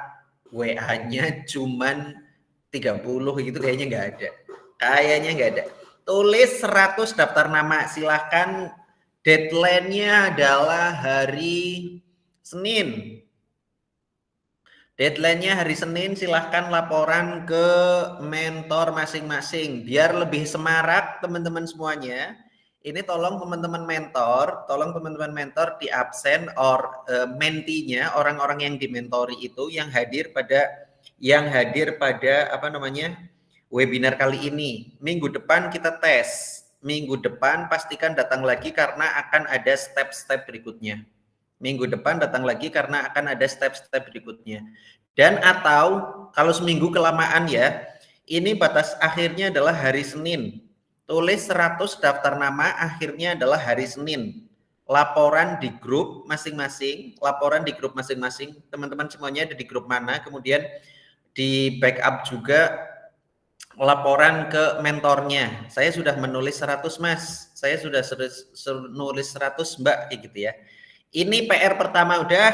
WA-nya cuman 30 gitu, kayaknya nggak ada. Kayaknya nggak ada. Tulis 100 daftar nama, silahkan. Deadline-nya adalah hari Senin. Deadline-nya hari Senin, silahkan laporan ke mentor masing-masing. Biar lebih semarak teman-teman semuanya. Ini tolong teman-teman mentor di absen or mentinya, orang-orang yang dimentori itu yang hadir pada apa namanya? Webinar kali ini. Minggu depan kita tes. Minggu depan pastikan datang lagi karena akan ada step-step berikutnya. Minggu depan datang lagi karena akan ada step-step berikutnya. Dan atau kalau seminggu kelamaan ya, ini batas akhirnya adalah hari Senin. Tulis 100 daftar nama, akhirnya adalah hari Senin. Laporan di grup masing-masing, teman-teman semuanya ada di grup mana, kemudian di backup juga laporan ke mentornya. Saya sudah menulis 100 Mas, saya sudah nulis 100 Mbak, kayak gitu ya. Ini PR pertama udah.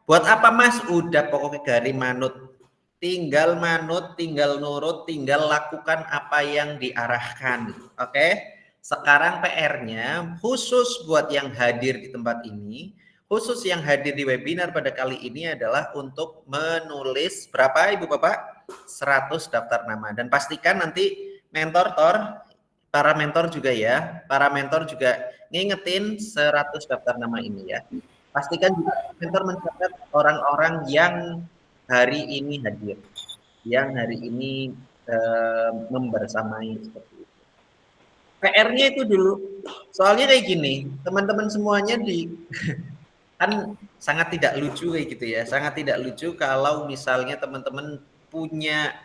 Buat apa Mas? Udah pokoknya dari manut. Tinggal manut, tinggal nurut, tinggal lakukan apa yang diarahkan. Oke? Sekarang PR-nya khusus buat yang hadir di tempat ini, khusus yang hadir di webinar pada kali ini adalah untuk menulis berapa Ibu Bapak? 100 daftar nama. Dan pastikan nanti para mentor juga ya, para mentor juga ngingetin 100 daftar nama ini ya. Pastikan juga mentor mencatat orang-orang yang hari ini hadir, yang hari ini membersamai seperti itu. PR-nya itu dulu, soalnya kayak gini, teman-teman semuanya kan sangat tidak lucu kayak gitu ya, sangat tidak lucu kalau misalnya teman-teman punya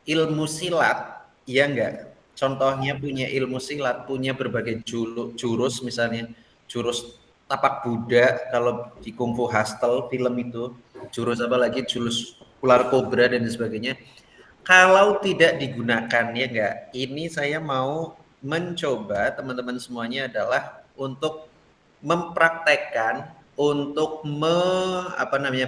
ilmu silat, ya enggak? Contohnya punya ilmu silat, punya berbagai jurus, misalnya jurus tapak Buddha, kalau di Kung Fu Hustle film itu, jurus apa lagi, jurus ular kobra dan sebagainya. Kalau tidak digunakan, ya enggak? Ini saya mau mencoba teman-teman semuanya adalah untuk mempraktekkan, untuk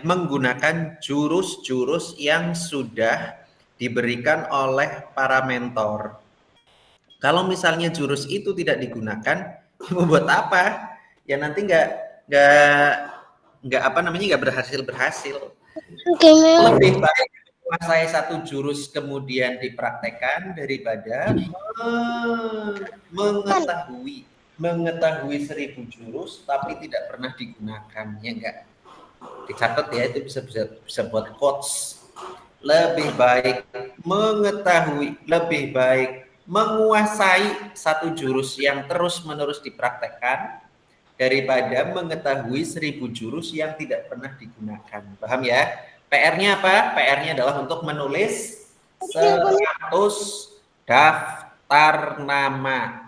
menggunakan jurus-jurus yang sudah diberikan oleh para mentor. Kalau misalnya jurus itu tidak digunakan, buat apa? Ya nanti nggak berhasil. Lebih baik menguasai satu jurus kemudian dipraktekkan daripada mengetahui 1000 jurus tapi tidak pernah digunakan. Ya enggak? Dicatat ya, itu bisa buat quotes. Lebih baik menguasai satu jurus yang terus-menerus dipraktekkan daripada mengetahui 1000 jurus yang tidak pernah digunakan. Paham ya? PR-nya apa? PR-nya adalah untuk menulis 100 daftar nama.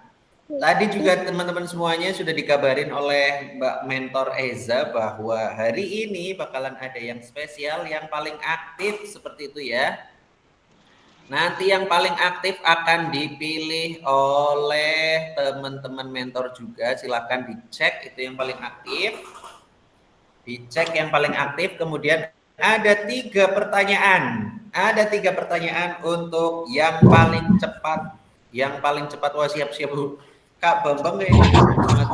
Tadi juga teman-teman semuanya sudah dikabarin oleh Mbak Mentor Eza bahwa hari ini bakalan ada yang spesial, yang paling aktif seperti itu ya. Nanti yang paling aktif akan dipilih oleh teman-teman mentor juga. Silahkan dicek itu yang paling aktif. Dicek yang paling aktif. Kemudian ada 3 pertanyaan. Ada 3 pertanyaan untuk yang paling cepat. Yang paling cepat. Wah, siap-siap Bu. Kak Bambang kayaknya semangat.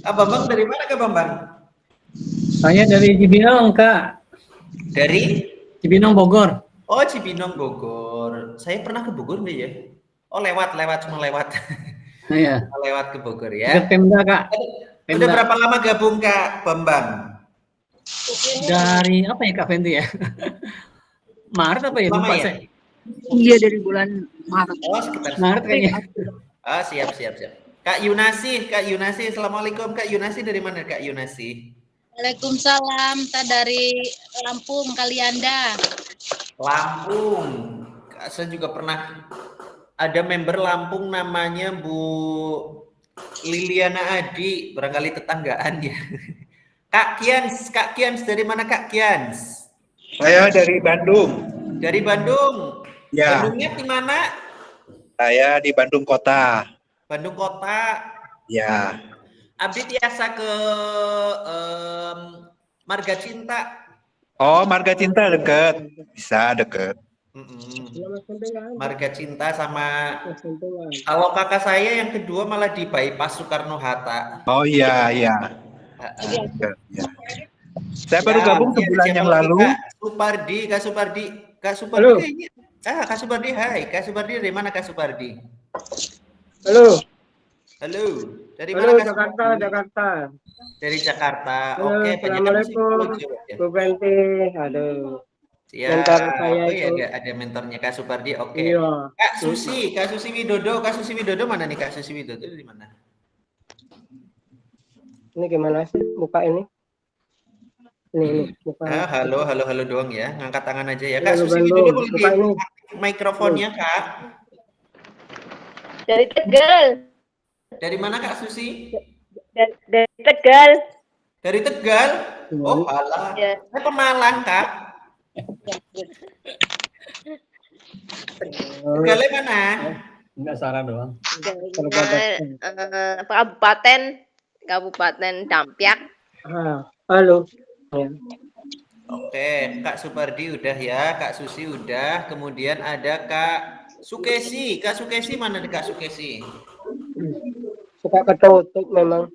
Kak Bambang dari mana Kak Bambang? Saya dari Cibinong, Kak. Dari Cibinong, Bogor. Oh, Cibinong Bogor. Saya pernah ke Bogor nih ya. Oh, cuma lewat. Iya. Lewat ke Bogor ya. Dekat Pemda, Kak. Udah berapa lama gabung Kak Bambang? Dari apa ya Kak Fendi ya? Maret apa ya? Lama Lupa ya? saya. Iya, dari bulan Maret. Oh, sekitar Maret kayaknya. Ah, siap. Kak Yunasi, Assalamualaikum Kak Yunasi, dari mana Kak Yunasi? Waalaikumsalam, saya dari Lampung, Kalianda. Lampung. Saya juga pernah ada member Lampung namanya Bu Liliana Adi, barangkali tetanggaan ya. Kak Kians dari mana Kak Kians? Saya dari Bandung. Dari Bandung. Ya. Bandungnya di mana? Saya di Bandung Kota. Bandung Kota. Ya. Abdi tiasa ke Marga Cinta. Oh, Marga Cinta deket. Bisa deket. Marga Cinta sama kalau kakak saya yang kedua malah di bypass Soekarno Hatta. Oh iya. Ya. Saya baru gabung sebulan yang lalu. Kak Supardi Halo. kayaknya. Kak Supardi, hai. Kak Supardi dari mana Kak Supardi? Halo. Halo. Dari mana Kak Jakarta, Supardi? Jakarta. Dari Jakarta. Halo, Oke, Assalamualaikum. Bu Fenti, aduh. Mentor saya Oh iya, itu. ada mentornya Kak Supardi. Oke. Iya. Kak Susi Widodo mana nih Kak Susi Widodo dari mana? Ini gimana sih buka ini? Ini buka. Halo doang ya. Ngangkat tangan aja ya. Kak Halo, Susi Bandung. Widodo boleh Buka ini. mikrofonnya Kak. Dari Tegal. Dari mana Kak Susi? Dari Tegal. Dari Tegal. Oh, alah. Ya. Saya Pemalang Kak. Tegalnya mana? Enggak saran doang. Kabupaten Dampyak. Halo. Ya. Oke, Kak Supardi udah ya, Kak Susi udah, kemudian ada Kak Sukesi. Kak Sukesi mana nih Kak Sukesi? Suka ketutup memang.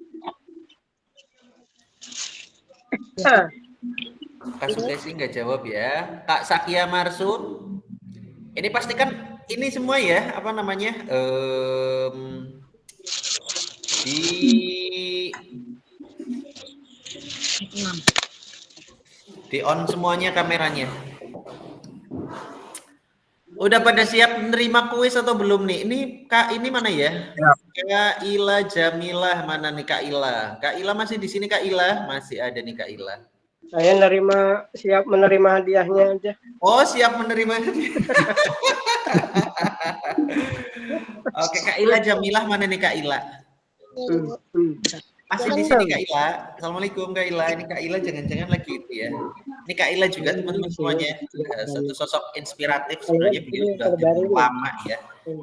Kak Sukesi nggak jawab ya. Kak Sakia Marsun. Ini pastikan ini semua ya, apa namanya? Di on semuanya kameranya. Udah pada siap menerima kuis atau belum nih? Ini Kak ini mana ya? Kak Ila Jamilah mana nih Kak Ila? Kak Ila masih di sini Kak Ila? Masih ada nih Kak Ila. Saya siap menerima hadiahnya aja. Oh, siap menerima hadiah. Oke, Kak Ila Jamilah mana nih Kak Ila? Masih di sini Kak Ila. Assalamualaikum Kak Ila. Ini Kak Ila jangan-jangan lagi itu ya. Ini Kak Ila juga teman-teman semuanya. Satu sosok inspiratif sebenarnya, beliau sudah gabung lama ya.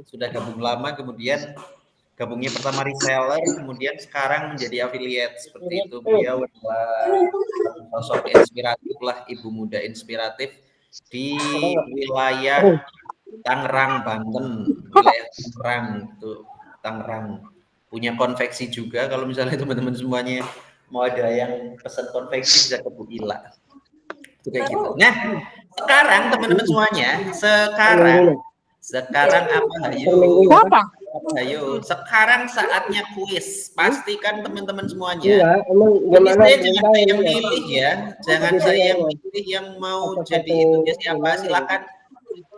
Sudah gabung lama, kemudian gabungnya pertama reseller, kemudian sekarang menjadi affiliate seperti itu. Beliau adalah sosok inspiratif lah, ibu muda inspiratif di wilayah Tangerang, Banten. wilayah Tangerang itu, Tangerang punya konveksi juga. Kalau misalnya teman-teman semuanya mau ada yang pesan konveksi bisa ke Bu Ila. Itu kayak gitu. Nah, sekarang teman-teman semuanya, sekarang apa ayo? Ayo, sekarang saatnya kuis. Pastikan teman-teman semuanya. Ini saya jangan saya yang pilih ya, jangan saya yang pilih yang mau jadi itu ya siapa. Silakan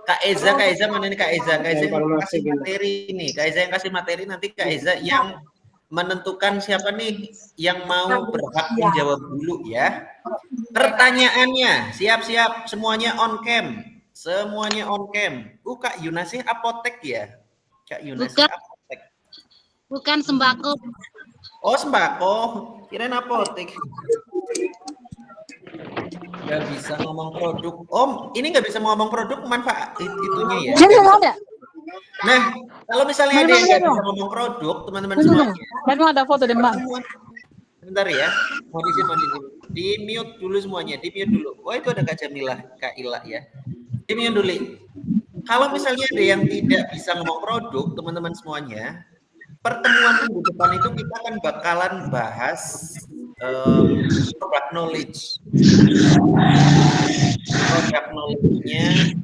Kak Eza mana nih Kak Eza? Kak Eza yang kasih materi ini. Kak Eza yang kasih materi, nanti Kak Eza yang menentukan siapa nih yang mau berhak menjawab dulu ya. Pertanyaannya, siap-siap semuanya on cam. Semuanya on cam. Kak Yunasih apotek ya? Kak Yunasih apotek. Bukan sembako. Oh, sembako. Kirain apotek. Nggak bisa ngomong produk. Om, ini nggak bisa ngomong produk, manfaat itunya ya. Nah, kalau misalnya ada yang nggak bisa ngomong produk, teman-teman semuanya. Memang ada foto deh, Mbak. Bentar ya, mau di mute dulu semuanya, di mute dulu. Oh, itu ada Kak Jamilah, Kak Ila ya. Di mute dulu. Kalau misalnya ada yang tidak bisa ngomong produk, teman-teman semuanya, pertemuan minggu depan itu kita akan bakalan bahas product knowledge. Product knowledge-nya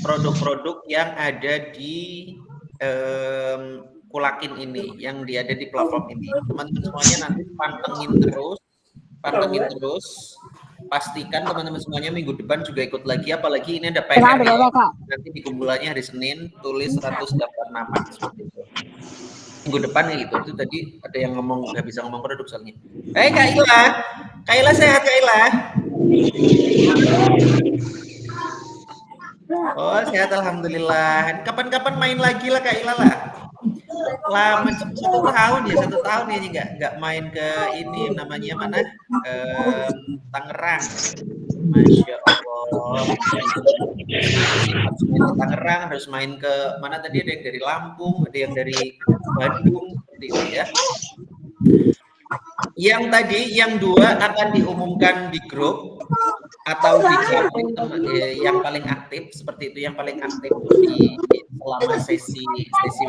produk-produk yang ada di Kulakin ini, yang ada di platform ini. Teman-teman semuanya nanti pantengin terus. Pastikan teman-teman semuanya minggu depan juga ikut lagi, apalagi ini ada PR nanti di kumpulannya hari Senin, tulis 108 nama seperti itu. Minggu depan ya gitu. Itu tadi ada yang ngomong nggak bisa ngomong produk soalnya. Kak Ila sehat Kak Ila? Oh sehat alhamdulillah. Kapan-kapan main lagi lah Kak Ila lah. Lama 1 tahun ya nggak main ke ini namanya mana Tangerang. Masya Allah. Tangerang harus main ke mana tadi, ada yang dari Lampung, ada yang dari Bandung seperti itu ya. Yang tadi yang 2 akan diumumkan di grup atau di yang paling aktif seperti itu, yang paling aktif di selama sesi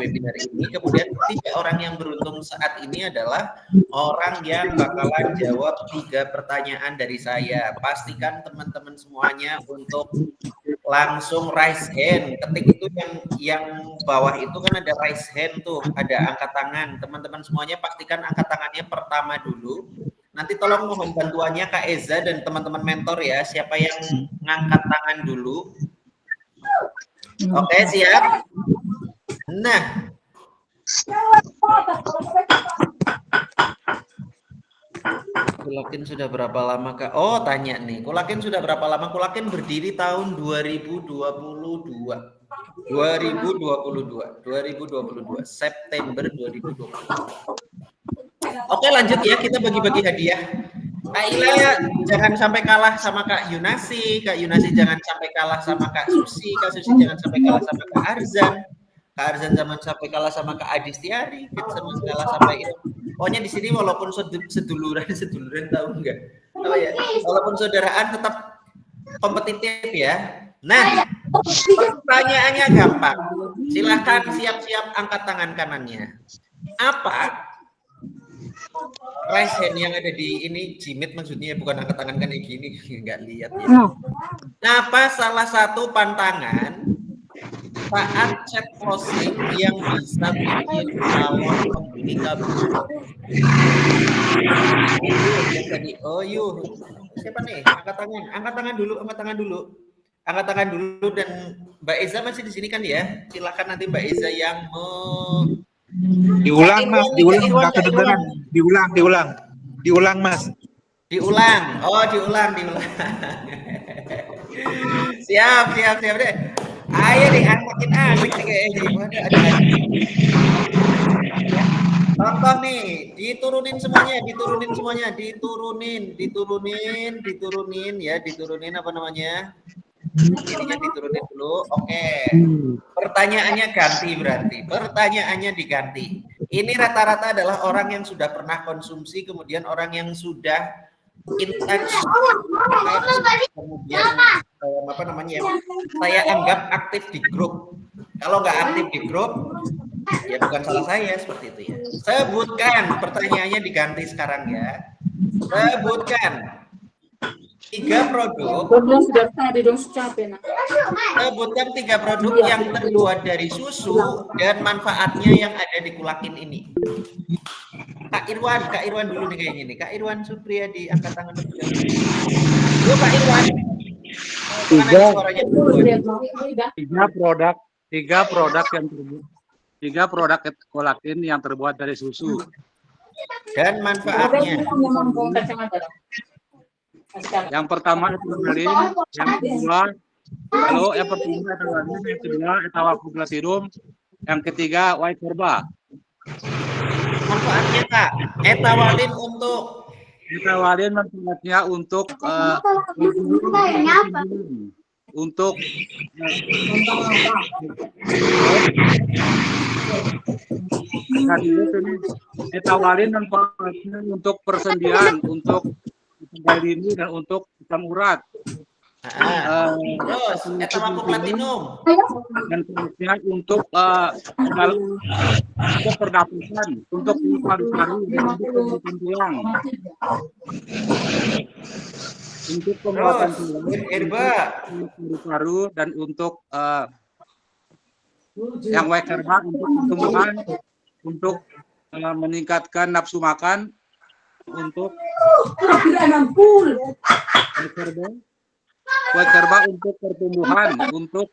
webinar ini. Kemudian 3 orang yang beruntung saat ini adalah orang yang bakalan jawab 3 pertanyaan dari saya. Pastikan teman-teman semuanya untuk langsung raise hand. Ketik itu yang bawah itu kan ada raise hand tuh, ada angkat tangan. Teman-teman semuanya pastikan angkat tangannya pertama dulu. Nanti tolong mohon bantuannya Kak Eza dan teman-teman mentor ya, siapa yang ngangkat tangan dulu. Oke, siap. Nah, Kulakin sudah berapa lama Kak? Oh, tanya nih. Kulakin sudah berapa lama? Kulakin berdiri tahun 2022. September 2022. Oke, lanjut ya, kita bagi-bagi hadiah. Kak Ila jangan sampai kalah sama Kak Yunasi. Kak Yunasi jangan sampai kalah sama Kak Susi. Kak Susi jangan sampai kalah sama Kak Arzan. Kak Arzan jangan sampai kalah sama Kak Adistiari. Kita sama kalah sampai pokoknya di sini walaupun seduluran tahu enggak? Apa ya? Walaupun saudaraan tetap kompetitif ya. Nah, pertanyaannya gampang. Silahkan siap-siap angkat tangan kanannya. Apa raise hand yang ada di ini Jimit maksudnya, bukan angkat tangan kan kayak gini, nggak lihat ya. Apa salah satu pantangan saat chat closing yang bisa bikin calon pembeli kabur? Oh yuk, siapa nih? Angkat tangan dulu dan Mbak Eza masih di sini kan ya? Silakan nanti Mbak Eza yang Diulang Mas, nggak kedengeran. Diulang Mas. Diulang. Siap deh. Ayo deh, makin asik kayaknya. Contoh nih, diturunin semuanya, diturunin apa namanya? Ininya diturunin dulu. Oke. Pertanyaannya diganti. Ini rata-rata adalah orang yang sudah pernah konsumsi, kemudian orang yang sudah in touch, kemudian apa namanya? Saya anggap aktif di grup. Kalau nggak aktif di grup, ya bukan salah saya seperti itu ya. Sebutkan, pertanyaannya diganti sekarang ya. Sebutkan 3 produk. Sebutkan 3 produk yang terbuat dari susu dan manfaatnya yang ada di Kulakin ini. Kak Irwan dulu nih kayaknya nih. Kak Irwan Supriyadi, angkat tangan dulu. Yuk Kak Irwan. Tiga produk Kulakin yang terbuat dari susu Dan manfaatnya. Yang pertama etavalin, yang kedua yang kedua etawakuf platinum, yang ketiga white herba. Manfaatnya Kak, etawalin untuk Manfaatnya untuk etawalin manfaatnya untuk persendian, untuk ini dan untuk asam urat. Terus etawakuf platinum Dan seterusnya untuk pernapasan, untuk paru-paru dan untuk tulang. Untuk pembuatan tulang, herba, paru-paru dan untuk yang white herba untuk pertumbuhan, untuk meningkatkan nafsu makan, untuk white herba untuk pertumbuhan, untuk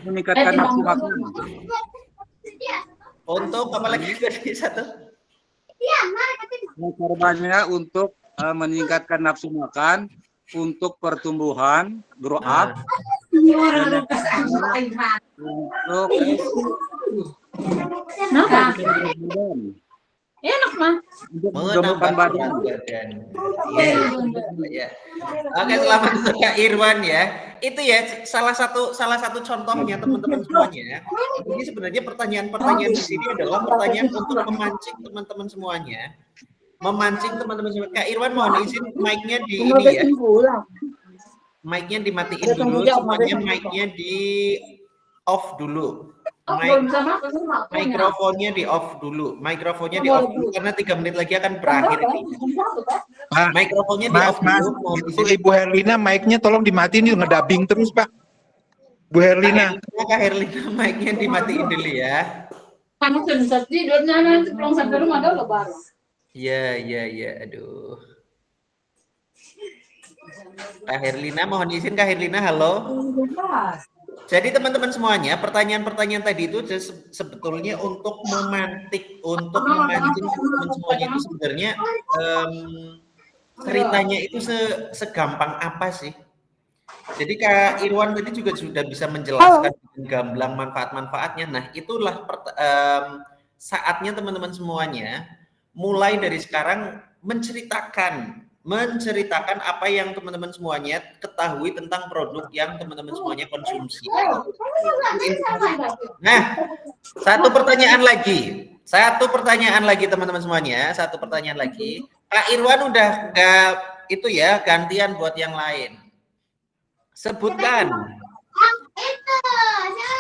meningkatkan nafsu makan. untuk apa lagi tadi satu? White herbanya untuk meningkatkan nafsu makan, untuk pertumbuhan, grow up, untuk Enak mah. Menambah badan. Ya. Oke, selamat untuk Kak Irwan ya. Itu ya salah satu contohnya teman-teman semuanya. Jadi sebenarnya pertanyaan-pertanyaan di sini adalah pertanyaan untuk memancing teman-teman semuanya. Memancing teman-teman semuanya. Kak Irwan mohon izin mic-nya di ini ya. Mic-nya dimatiin dulu, semuanya mic-nya di off dulu. Mikrofonnya di off dulu. Mikrofonnya di off dulu karena 3 menit lagi akan berakhir ini. Mikrofonnya di off dulu. Itu Ibu Herlina mic-nya tolong dimatiin, itu ngedubbing terus, Pak. Bu Herlina. Kak Herlina mic-nya dimatiin dulu ya. Kamu bisa tidurnya nanti pulang sampai rumah dulu baru. Iya, aduh. Kak Herlina, mohon izin Kak Herlina, halo. Jadi teman-teman semuanya, pertanyaan-pertanyaan tadi itu sebetulnya untuk memantik, untuk memancing teman-teman semuanya itu sebenarnya ceritanya itu segampang apa sih? Jadi Kak Irwan tadi juga sudah bisa menjelaskan dengan gamblang manfaat-manfaatnya. Nah, itulah saatnya teman-teman semuanya mulai dari sekarang menceritakan apa yang teman-teman semuanya ketahui tentang produk yang teman-teman semuanya konsumsi. Nah, satu pertanyaan lagi teman-teman semuanya, satu pertanyaan lagi. Kak Irwan udah nggak itu ya, gantian buat yang lain. Sebutkan.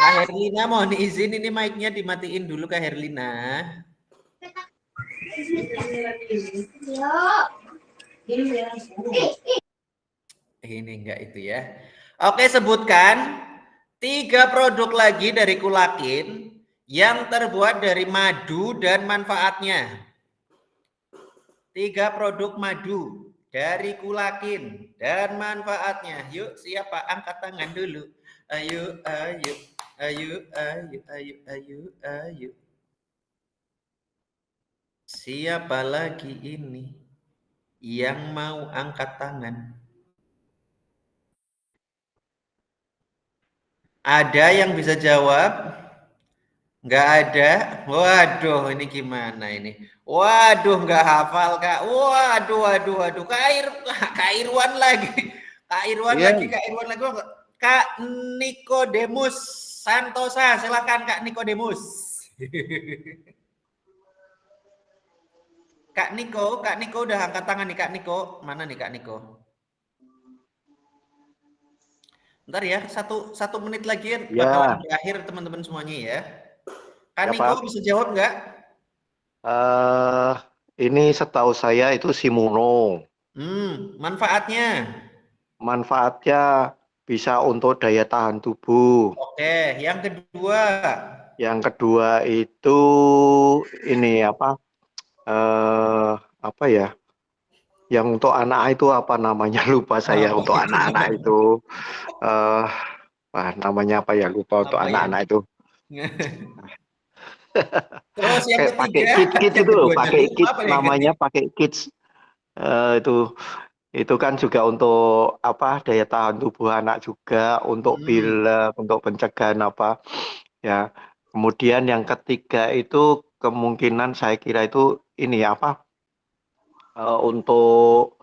Kak Herlina mohon izin ini mic-nya dimatiin dulu Kak Herlina. Ini enggak itu ya. Oke, sebutkan 3 produk lagi dari Kulakin yang terbuat dari madu dan manfaatnya. 3 produk madu dari Kulakin dan manfaatnya. Yuk, siapa? Angkat tangan dulu. Ayo. Siapa lagi ini yang mau angkat tangan? Ada yang bisa jawab? Nggak ada? Waduh, ini gimana ini? Waduh, nggak hafal Kak. Waduh. Kak Irwan lagi. Kak Irwan lagi. Kak Nikodemus Santosa, silakan Kak Nikodemus. Kak Niko udah angkat tangan nih Kak Niko. Mana nih Kak Niko? Bentar ya, satu menit lagi Ya. bakalan berakhir teman-teman semuanya ya. Kak Ya, Niko Pak. bisa jawab nggak? Ini setahu saya itu Simuno. Manfaatnya. Manfaatnya bisa untuk daya tahan tubuh. Oke, yang kedua. Yang kedua itu ini apa? Apa ya? Yang untuk anak itu apa namanya? Lupa saya Apa untuk itu? anak-anak itu. Namanya apa ya? Lupa untuk Apa ya? anak-anak itu. Terus yang Kayak pakai ketiga, kit yang itu loh, keduanya pakai lupa kit apa yang namanya ketiga? pakai kits. Itu kan juga untuk apa daya tahan tubuh anak juga untuk pilek, untuk pencegahan apa ya. Kemudian yang ketiga itu kemungkinan saya kira itu ini apa untuk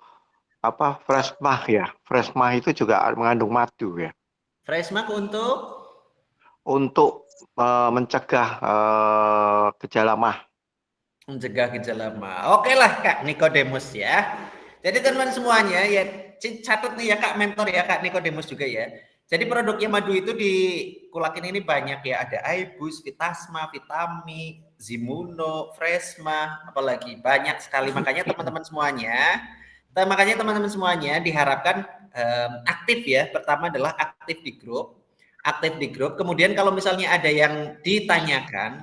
apa Freshmah ya. Freshmah itu juga mengandung madu ya. Freshmark Untuk mencegah gejala mah. mencegah gejala mah. Oke lah Kak Nikodemus ya. Jadi teman-teman semuanya ya catat nih ya Kak mentor ya Kak Nikodemus juga ya. Jadi produknya madu itu di Kulakin ini banyak ya. Ada Aibus, Vitasma, Vitami, Zimuno, Freshma, apalagi banyak sekali. Makanya teman-teman semuanya diharapkan aktif ya. Pertama adalah aktif di grup. Kemudian kalau misalnya ada yang ditanyakan,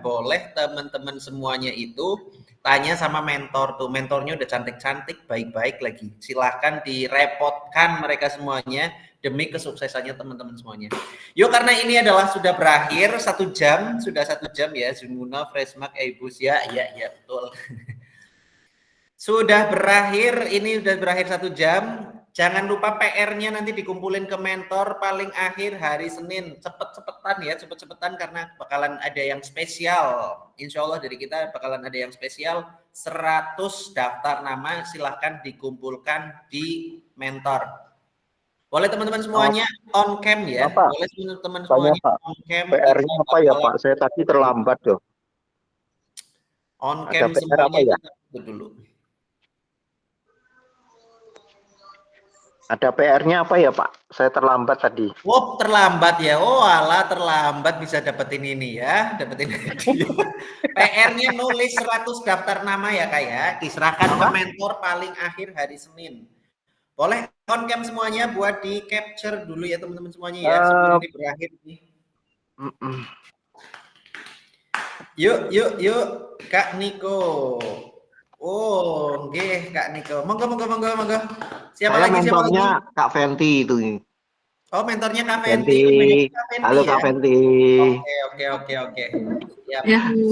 boleh teman-teman semuanya itu tanya sama mentor tuh. Mentornya udah cantik-cantik, baik-baik lagi. Silahkan direpotkan mereka semuanya demi kesuksesannya teman-teman semuanya. Yuk, karena ini adalah sudah berakhir 1 jam, ya. Zimuno, Freshmark, Aibus ya betul. Sudah berakhir 1 jam. Jangan lupa PR-nya nanti dikumpulin ke mentor paling akhir hari Senin. Cepet-cepetan karena bakalan ada yang spesial. Insya Allah dari kita bakalan ada yang spesial. 100 daftar nama silahkan dikumpulkan di mentor. Boleh teman-teman semuanya on cam ya. Bapak, boleh teman-teman semuanya on cam. PR-nya apa ya Pak? Saya tadi terlambat loh. On Ada cam PR apa ya? dulu. Ada PR-nya apa ya Pak? Saya terlambat tadi. Oh, terlambat ya. Oh, alah terlambat bisa dapetin ini ya. Dapetin PR-nya nulis 100 daftar nama ya Kak ya. Diserahkan ke mentor paling akhir hari Senin. Boleh on cam semuanya buat di capture dulu ya teman-teman semuanya ya. Sebelum ini berakhir nih. Yuk Kak Niko. Oh, nggih Kak Niko. Monggo. Siapa lagi? Kak Fenty itu. Oh, mentornya Kak Fenty. Halo Kak Fenty. Oke. Ya.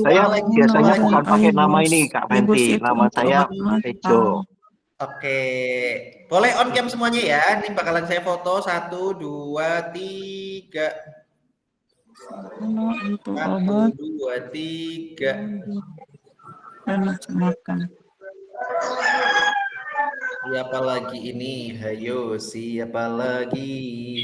Saya biasanya bukan pakai nama ini Kak Fenty. Nama saya Tejo. Oke. Boleh on cam semuanya ya. Ini bakalan saya foto 1, 2, 3. 1, 2, 3. Siapa lagi ini? Hayo, siapa lagi?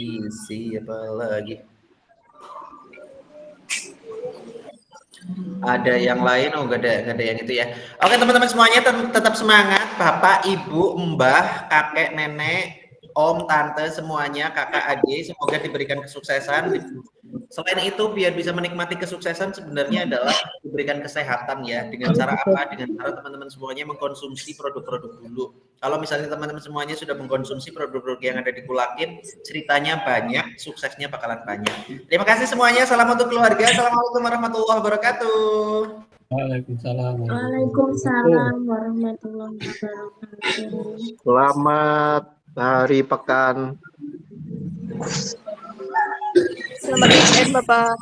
Ada yang lain? Oh, nggak ada yang itu ya. Oke, teman-teman semuanya tetap semangat. Bapak, Ibu, Mbah, kakek, nenek, Om, Tante, semuanya, kakak, adik, semoga diberikan kesuksesan. Selain itu, biar bisa menikmati kesuksesan sebenarnya adalah diberikan kesehatan ya. Dengan cara apa? Dengan cara teman-teman semuanya mengkonsumsi produk-produk dulu. Kalau misalnya teman-teman semuanya sudah mengkonsumsi produk-produk yang ada di Kulakin, ceritanya banyak, suksesnya bakalan banyak. Terima kasih semuanya. Salam untuk keluarga. Assalamualaikum warahmatullahi wabarakatuh. Waalaikumsalam. Waalaikumsalam warahmatullahi wabarakatuh. Selamat hari pekan. Selamat weekend Bapak.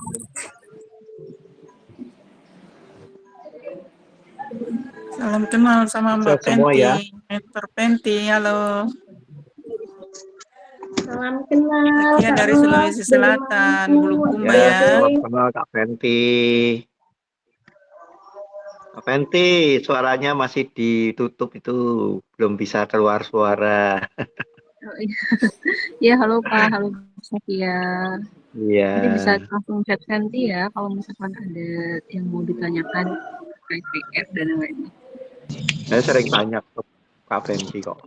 Salam kenal sama Mbak Semua Penti, ya. Mentor Penti, halo. Salam kenal. Iya dari Sulawesi Selatan, Bulukumba ya. Salam kenal Kak Fenty. Kak Fenty, suaranya masih ditutup itu, belum bisa keluar suara. Ya, halo Pak, halo Sofia. Iya. Nanti bisa langsung chat Fenty ya kalau misalkan ada yang mau ditanyakan terkait PR dan lain-lain. Saya sering tanya ke Kak Fenty kok.